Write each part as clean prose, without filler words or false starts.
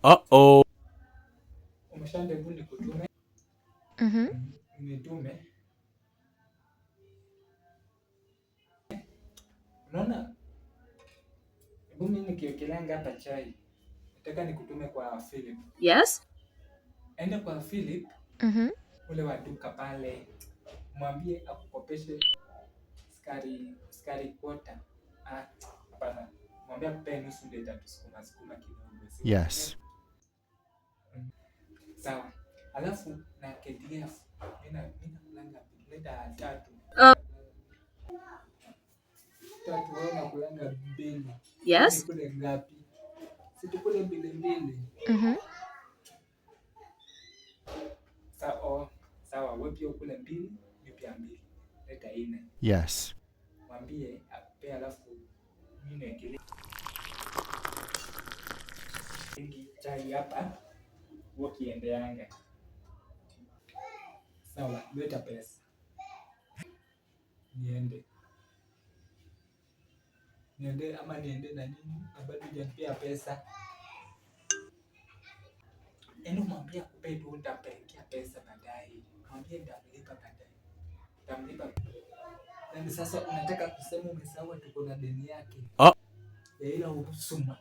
Uh-oh. Umeshande bundi kutume. Nitume. Unaona? Hebu mimi nikiekelanga hapa chai. Nataka nikutume kwa Philip. Yes? Enda kwa Philip. Ule wa duka pale. Mwambie akukopeshe sukari kwota. Hapana. Mwambie akupee nusu lita tusukuma kidogo. Yes. Sawa. Alafu na KDF. Mina kulanga leta 3. 3 wewe unakulanga 2. Yes? Nikule ngapi? Situkule 2. Sawa, wewe pia ukule 2, mimi pia 2. Leta 4. Yes. Mwambie akupe alafu mimi naekelea chai hapa. Ukiendeanga. Sawa, leta pesa. Niende ama niende na nini? Bado hujanipa pesa. Endo mwambie akupe tu, nitapelekea pesa baadaye. Mwambie nitamlipa baadaye. Nitamlipa. Nani sasa unataka kusema umesahau tuko na deni yake? Ile ubusuma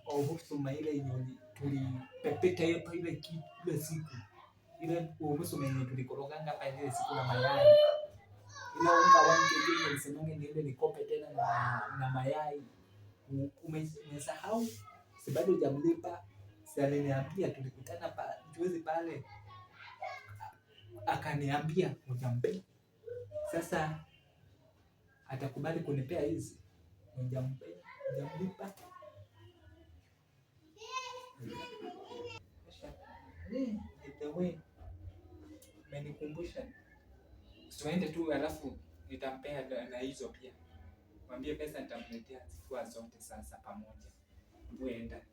ile yenye tulipepeta hapo ile kila siku. Ile ubusuma yenye tulikoroganga hapa ile siku na mayai. Ile unga wangu ndio nisemanga niende nikope tena na mayai. Umesahau? Si bado hujamlipa. Si aliniambia tulikutana juzi pale. Akaniambia hujampe. Sasa atakubali kunipea hizi? Hujamlipa? The way umenikumbusha. Tuende tu alafu nitampea na hizo pia. Mwambie pesa nitamletea zikuwa zote sasa pamoja. Uenda.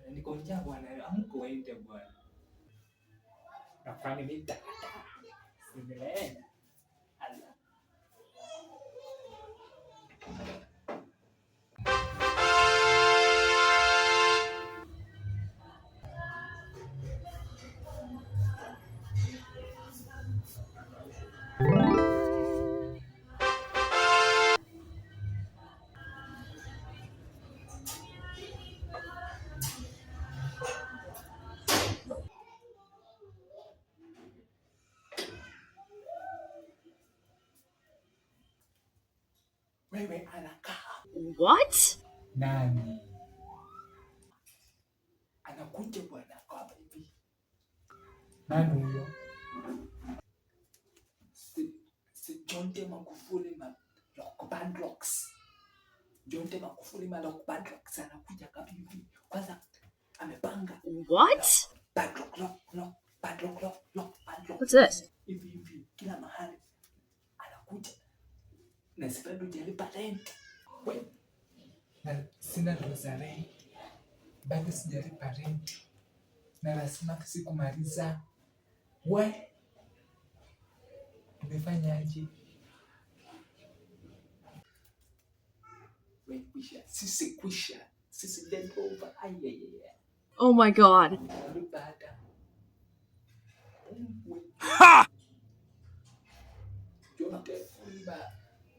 Niko njaa bwana, amko uende bwana. Nafanya mita. Simelea. Allah. Wewe anakaa. What? Nani? Anakuja bwana kwa bibi. Nani huyo? Jonte Magufuli Lock Bandlocks. Jonte Magufuli Lock Bandlocks anakuja kwa bibi. Kwanza amepanga. What? Padlock. What's this? Hivi kila mahali anakuja. Na sipendo jalipa rent. Wewe. Na sina ruhusa rent. Bado sijalipa rent. Na lazima sikumaliza. Wewe. Umefanyaje? Wewe kwisha. Sisi dead over. Oh my God. Ha! Jonte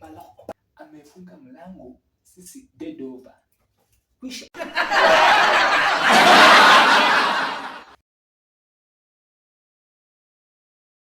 Maloko amefunga mlango, sisi dead over. Kwisha.